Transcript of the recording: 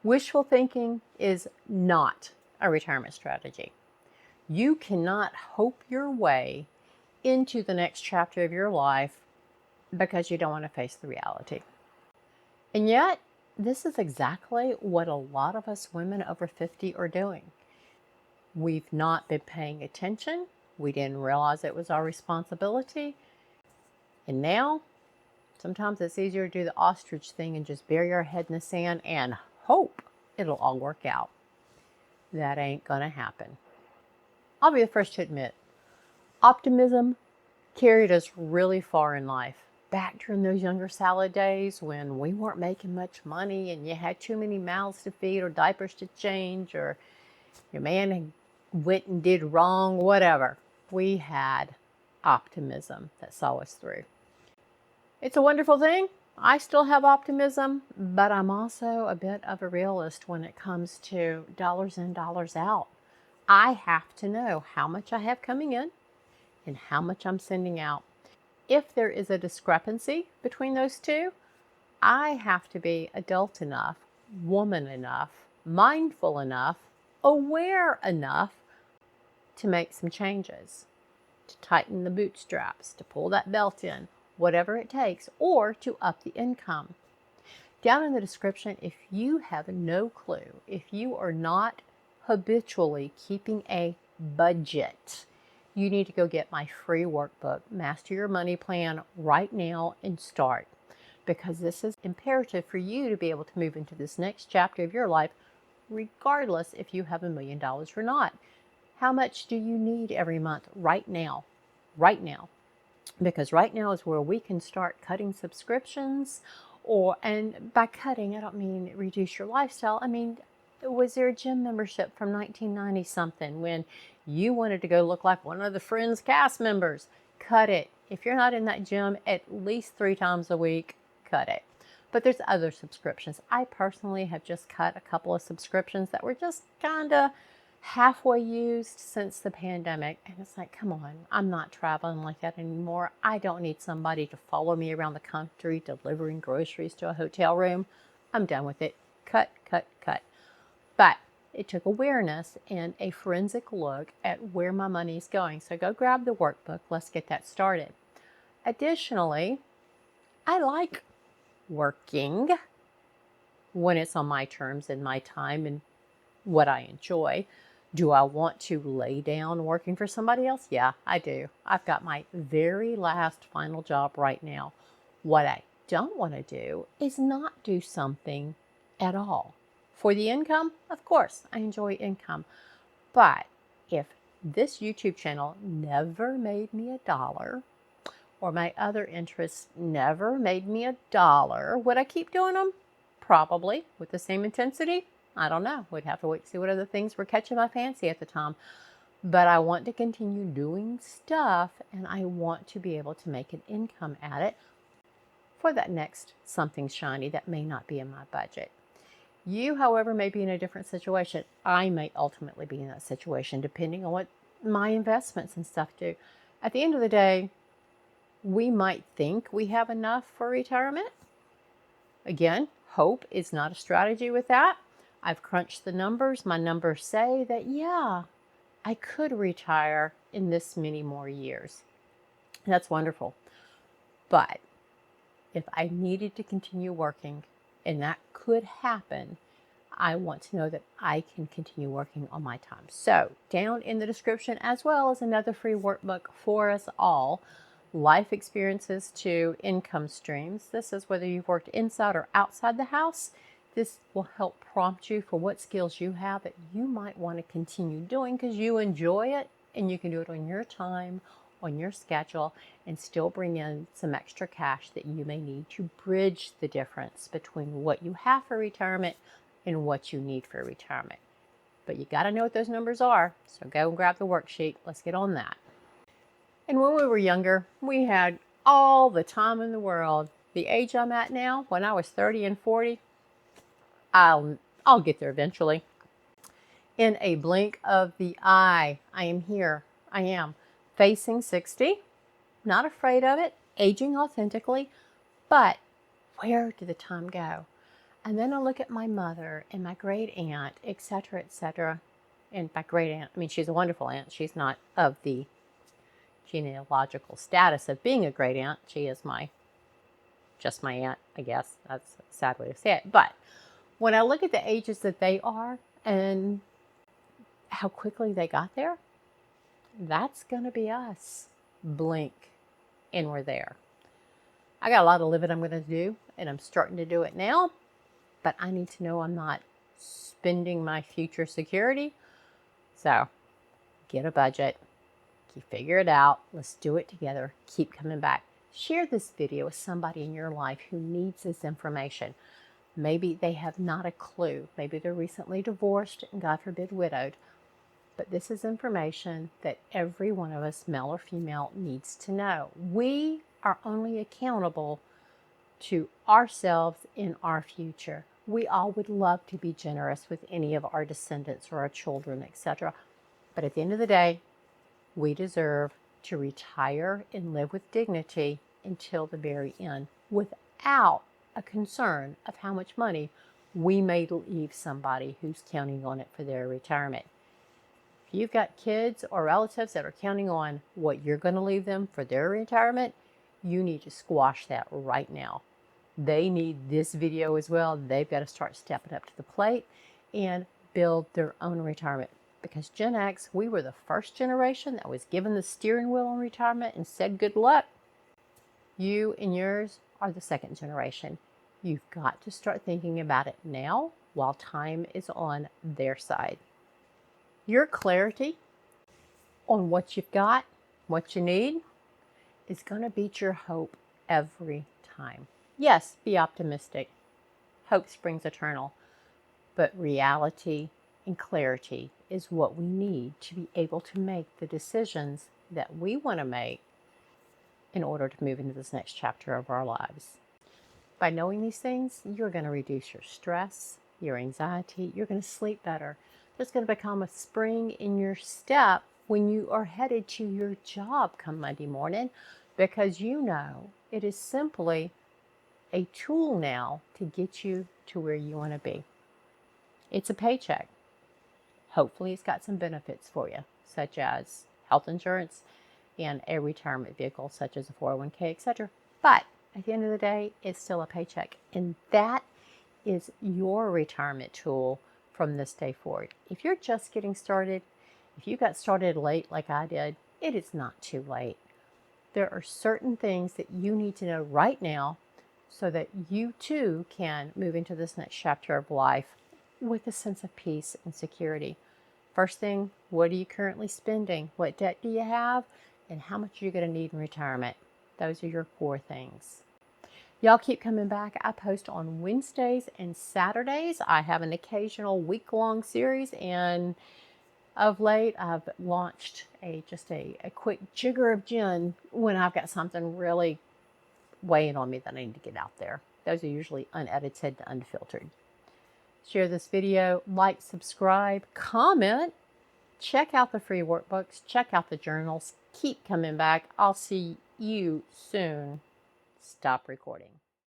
Wishful thinking is not a retirement strategy. You cannot hope your way into the next chapter of your life because you don't want to face the reality. And yet, this is exactly what a lot of us women over 50 are doing. We've not been paying attention. We didn't realize it was our responsibility. And now, sometimes it's easier to do the ostrich thing and just bury our head in the sand and hope it'll all work out. That ain't gonna happen. I'll be the first to admit, optimism carried us really far in life. Back during those younger salad days when we weren't making much money and you had too many mouths to feed or diapers to change or your man went and did wrong, whatever. We had optimism that saw us through. It's a wonderful thing. I still have optimism, but I'm also a bit of a realist when it comes to dollars in, dollars out. I have to know how much I have coming in and how much I'm sending out. If there is a discrepancy between those two, I have to be adult enough, woman enough, mindful enough, aware enough to make some changes, to tighten the bootstraps, to pull that belt in, whatever it takes, or to up the income. Down in the description, if you have no clue, if you are not habitually keeping a budget, you need to go get my free workbook, Master Your Money Plan, right now and start. Because this is imperative for you to be able to move into this next chapter of your life, regardless if you have $1 million or not. How much do you need every month right now? Right now. Because right now is where we can start cutting subscriptions, and by cutting, I don't mean reduce your lifestyle. I mean, was there a gym membership from 1990 something when you wanted to go look like one of the Friends cast members? Cut it. If you're not in that gym at least 3 times a week, cut it. But there's other subscriptions. I personally have just cut a couple of subscriptions that were just kind of halfway used since the pandemic. And it's like, come on, I'm not traveling like that anymore. I don't need somebody to follow me around the country delivering groceries to a hotel room. I'm done with it. Cut, cut, cut. But it took awareness and a forensic look at where my money is going. So go grab the workbook. Let's get that started. Additionally, I like working when it's on my terms and my time and what I enjoy. Do I want to lay down working for somebody else? Yeah, I do. I've got my very last final job right now. What I don't want to do is not do something at all. For the income, of course, I enjoy income. But if this YouTube channel never made me $1, or my other interests never made me $1, would I keep doing them? Probably. With the same intensity? I don't know. We'd have to wait to see what other things were catching my fancy at the time. But I want to continue doing stuff, and I want to be able to make an income at it for that next something shiny that may not be in my budget. You, however, may be in a different situation. I may ultimately be in that situation, depending on what my investments and stuff do. At the end of the day, we might think we have enough for retirement. Again, hope is not a strategy with that. I've crunched the numbers. My numbers say that, yeah, I could retire in this many more years. That's wonderful. But if I needed to continue working, and that could happen, I want to know that I can continue working on my time. So down in the description, as well as another free workbook for us all, Life Experiences to Income Streams. This is whether you've worked inside or outside the house. This will help prompt you for what skills you have that you might want to continue doing because you enjoy it and you can do it on your time, on your schedule, and still bring in some extra cash that you may need to bridge the difference between what you have for retirement and what you need for retirement. But you got to know what those numbers are. So go and grab the worksheet. Let's get on that. And when we were younger, we had all the time in the world. The age I'm at now, when I was 30 and 40, I'll get there eventually. In a blink of the eye, I am here. I am facing 60, not afraid of it, aging authentically, but where did the time go? And then I look at my mother and my great aunt, etc., etc. And my great aunt, I mean, she's a wonderful aunt. She's not of the genealogical status of being a great aunt. She is just my aunt, I guess. That's a sad way to say it. But when I look at the ages that they are and how quickly they got there, that's going to be us. Blink, and we're there. I got a lot of living I'm going to do, and I'm starting to do it now, but I need to know I'm not spending my future security. So get a budget, figure it out, let's do it together, keep coming back. Share this video with somebody in your life who needs this information. Maybe they have not a clue. Maybe they're recently divorced and, God forbid, widowed. But this is information that every one of us, male or female, needs to know. We are only accountable to ourselves in our future. We all would love to be generous with any of our descendants or our children, etc. But at the end of the day, we deserve to retire and live with dignity until the very end without a concern of how much money we may leave somebody who's counting on it for their retirement. If you've got kids or relatives that are counting on what you're going to leave them for their retirement, you need to squash that right now. They need this video as well. They've got to start stepping up to the plate and build their own retirement. Because Gen X, we were the first generation that was given the steering wheel in retirement and said good luck. You and yours are the second generation. You've got to start thinking about it now while time is on their side. Your clarity on what you've got, what you need, is going to beat your hope every time. Yes, be optimistic. Hope springs eternal. But reality and clarity is what we need to be able to make the decisions that we want to make in order to move into this next chapter of our lives. By knowing these things, you're going to reduce your stress, your anxiety. You're going to sleep better. There's going to become a spring in your step when you are headed to your job come Monday morning, because you know it is simply a tool now to get you to where you want to be. It's a paycheck. Hopefully it's got some benefits for you, such as health insurance and a retirement vehicle, such as a 401k, etc. But at the end of the day, it's still a paycheck. And that is your retirement tool from this day forward. If you're just getting started, if you got started late like I did, it is not too late. There are certain things that you need to know right now so that you too can move into this next chapter of life with a sense of peace and security. First thing, what are you currently spending? What debt do you have? And how much are you going to need in retirement? Those are your core things. Y'all keep coming back. I post on Wednesdays and Saturdays. I have an occasional week-long series, and of late I've launched just a quick jigger of gin when I've got something really weighing on me that I need to get out there. Those are usually unedited and unfiltered. Share this video, like, subscribe, comment, check out the free workbooks, check out the journals, keep coming back. I'll see you soon. Stop recording.